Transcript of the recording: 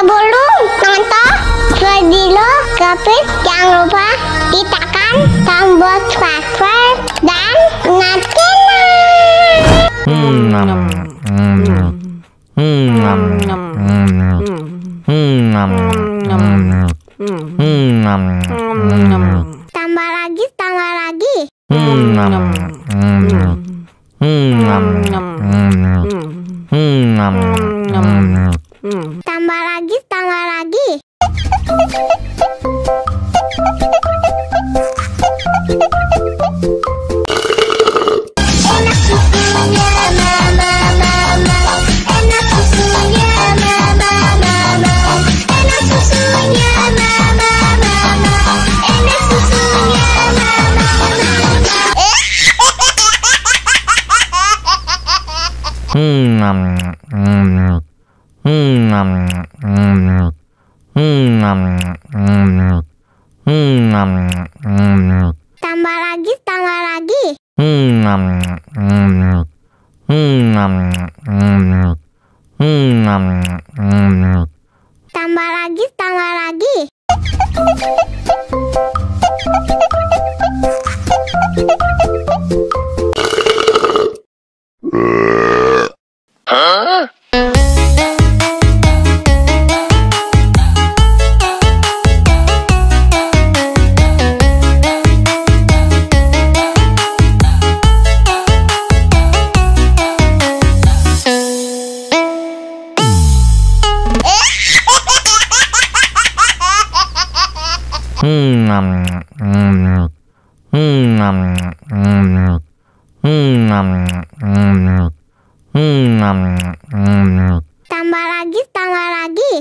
Sebelum nonton video Kepit, jangan lupa tekan tombol subscribe dan nyalakan. Tambah lagi, tambah lagi. Tambah lagi, tambah lagi. Enak susunya mama, enak susunya mama, enak susunya mama, enak susunya Tambah lagi, tambah lagi. Tambah lagi, tambah lagi. Tambah lagi, tambah lagi.